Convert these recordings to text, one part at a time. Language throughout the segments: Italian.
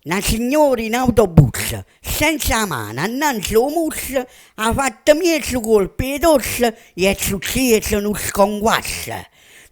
Una signora in autobus, senza mano, annanzi al mus, ha fatto mezzo colpi addosso e è successo uno sconquasso.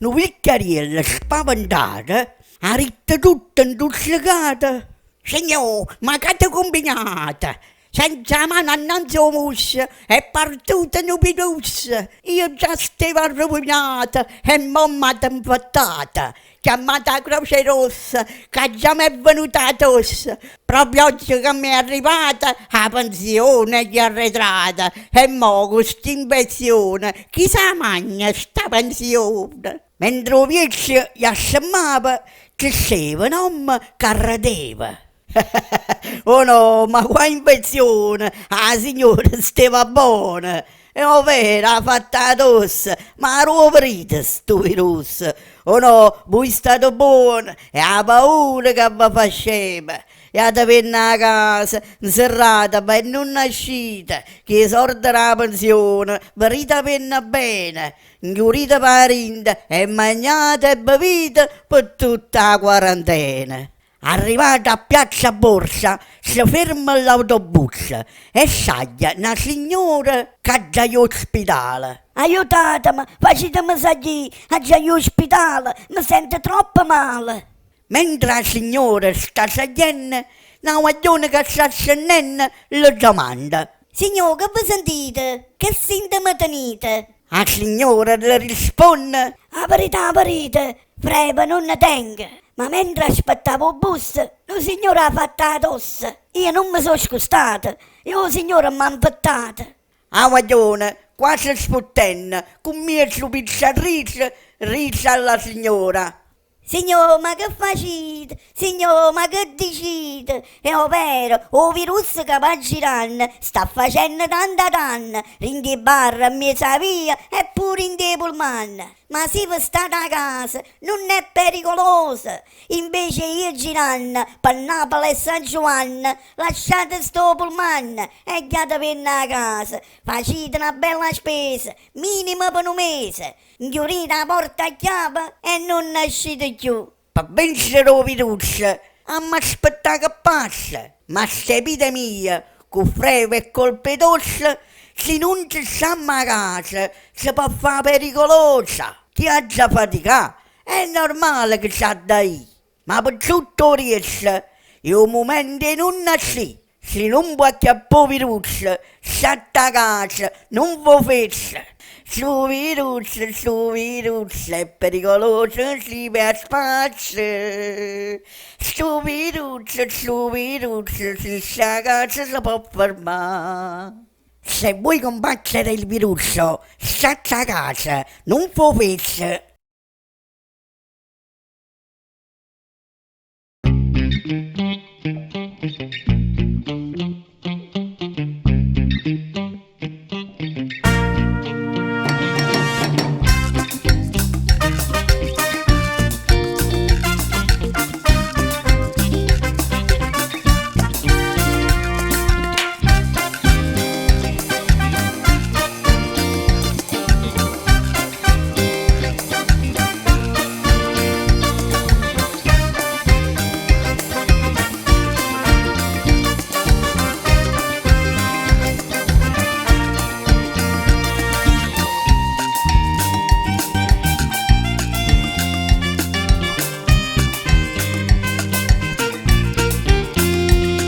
Una vecchiariella spaventata ha ritto tutta intossicata. Signor, ma che ti combinate? Senza mano annanzi al mus, è partita una peduzza. Io già stavo rovinata e mamma t'ha infattata. Chiamata a Croce Rossa, che già mi è venuta tosse. Proprio oggi che mi è arrivata la pensione gli arretrata. E mo' con st'infezione, chi sa magna sta pensione? Mentre il vecchio gli assemmava, cresceva un uomo che arredeva. Oh no, ma qua infezione, la signora stava buona. E ovvero ha fatto la tosse, ma ero perito sto virus. Oh no, voi state buono, e ha paura che vi faceva. E a venire a casa, inserrata, per non nascita, che sorda la pensione, verita penna bene, ingiurita parente, e mangiate e bevite per tutta la quarantena. Arrivata a Piazza Borsa, si ferma l'autobus e saglia una signora che già in ospedale. Aiutatemi, facetemi salire, già in ospedale, mi sento troppo male. Mentre la signora sta saliendo, una guaglione che sta scendendo le domanda: Signor, che vi sentite? Che sintomi tenete? La signora le risponde: La verità, freba non ne tengo. Ma mentre aspettavo il bus, la signora ha fatto la tosse. Io non mi sono scostata e la signora mi ha infettata. La guaglione, quasi sfottendo, con mezzo pizzatrice, risa alla signora: Signor, ma che facete? Signor, ma che dicete? È vero, il virus che va girando sta facendo tanta danna, in che bar, in mezzo alla via e pure in dei pullman. Ma se vi state a casa, non è pericoloso. Invece io girando per Napoli e San Giovanni, lasciate sto pullman e chiate per a casa. Facete una bella spesa, minimo per un mese. Chiudete la porta a chiave e non nascete più. per vincere il virus, amma aspettare che passa. Ma questa epidemia, con freve e colpe d'ossa, se non ci stiamo a casa, si può fare pericolosa. Chi ha già faticato, è normale che c'ha da io. Ma per tutto il resto, è un momento di non nascere. Se non può acchiappare il virus, state a casa, non vi fesse. Su virus, è pericoloso, si per spazio. Su virus, se sta a casa si può fermare. Se vuoi combattere il virus, state a casa, non vi fesse.